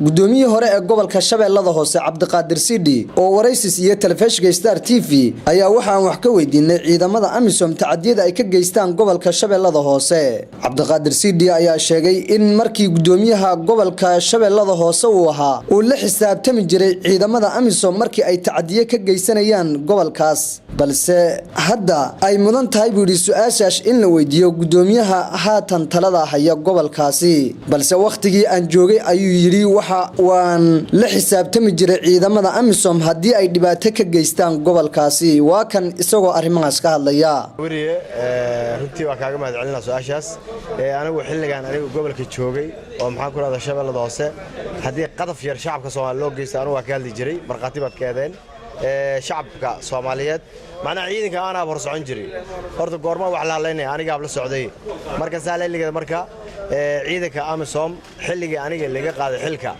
gudoomiye hore ee gobolka Shabeellada Hoose Cabdiqaadir Sidi oo waraysi siiyay telefishinka Star TV ayaa waxa aan wax ka weydiinay ciidamada AMISOM tacadiyada ay ka geystaan gobolka Shabeellada Hoose. Cabdiqaadir Sidi ayaa sheegay in markii gudoomiyaha gobolka Shabeellada Hoose uu ahaa uu la xisaabtami jiray ciidamada AMISOM markii ay tacadiye ka geysanayaan gobolkaas, balse hadda ay mudan tahay buu su'aashaas in la weydiiyo gudoomiyaha haatan talada haya gobolkaasi, balse waqtigii aan joogay ayuu yiri waan la xisaabtami jiray ciidamada AMISOM haddii ay dhibaato ka geystaan gobolkaasi. waa kan isagoo arrimahaas ka hadlaya. runtii waa kaaga mahadcelinaa su'aashaas. anigu xilligan gobolka joogay oo maxaan ku raadayay Shabeellada Hoose haddii qadaf yar shacabka Soomaaliyeed loo geystay anigu waa ka hadli jiray marqaati baad keedeen shacabka Soomaaliyeed macna ciidanka aan hor socon jiray horta goorma wax la haleynay aniga la socday marka saaleeliga marka ciidanka AMISOM xilliga aniga laga qaaday xilka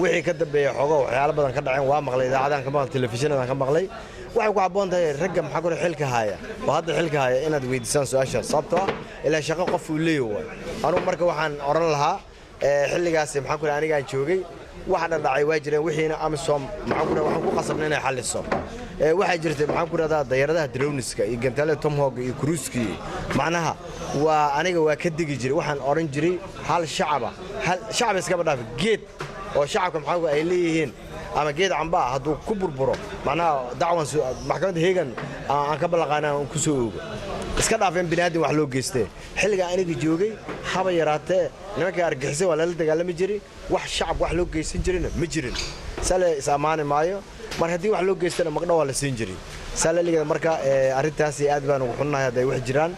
wixii ka dambeeyay xogo waxyaalo badan ka dhaceen waa maqlay idaacadan ka maqlay telefishinada ka maqlay waxay ku haboon tahay ragga maxaa ku xilka haya oo hadda xilka haya inaad weydiisaan su'aashaas sababtoo ah ilaa shaqo qof uu leeyahay anigu marka waxaan oran lahaa xilligaas maxaa ku aniga aan joogay waxa dhacay waa jireen wixiina AMISOM maxaa ku waxaan ku qasabnay inay xalliso waxa jirtay maxaa ku radaa dayaradaha droniska iyo gantaalada Tomahawk iyo Cruise-ki macnaha waa aniga waa ka digi jiray waxaan oran jiray hal shacab iska badhaaf geed oo shacabka maxaa ay leeyihiin ama geed camba hadduu ku burburo macnaha dacwan maxkamadda Heegan aan ka balaqaanaa ku soo oogo iska dhaafeen binaadin wax loo geystay xilliga aniga joogay haba yaraatee nimanka argixisay waa la dagaalami jiray wax shacab wax loo geysan jirina ma jirin sale isaamaani maayo mar haddii wax loo geystana magdhaw waa la siin jiray saleeliga marka arintaasi aad baan ugu xunnahay haday wax jiraan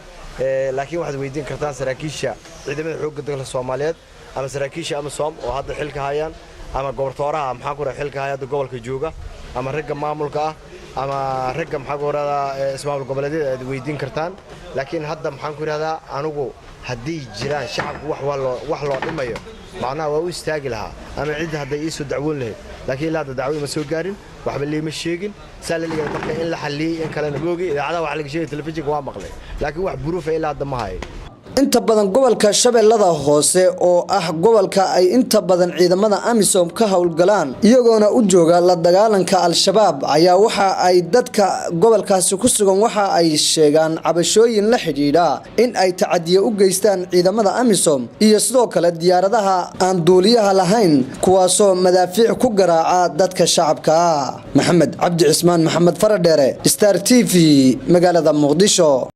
laakiin waxaad weydiin kartaan saraakiisha ciidamada xoogga dalka Soomaaliyeed ama saraakiisha AMISOM oo hadda xilka hayaan ama goboltooraha maxaa ku xilka hayada gobolka jooga ama ragga maamulka ah ama ragga maxaa ku raada ismaamul goboleedyada aad weydiin kartaan laakiin hadda maxaan ku raada anigu haddii jiraan shacabku wax loo dhimayo macnaha waa u istaagi lahaa ama cid hadday ii soo dacwoon lahayd laakiin ilaa dacwo ma soo gaarin waxba leema sheegin saaliga marka in la xaliyay in kala naboogi idaacada wax laga sheegay telefishinka waa maqlay laakiin wax buruuf ilaa hadda ma hayo. inta badan gobolka Shabeellada Hoose oo ah gobolka ay inta badan ciidamada AMISOM ka howlgalaan iyagoona u jooga la dagaalanka al-shabaab ayaa waxa ay dadka gobolkaasi ku sugan waxa ay sheegaan cabashooyin la xiriira in ay tacadiye u geystaan ciidamada AMISOM iyo sidoo kale diyaaradaha aan duuliyaha lahayn kuwaasoo madaafiic ku garaaca dadka shacabka. Maxamed Cabdi Cismaan Maxamed Faradheere Star TV magaalada Muqdisho.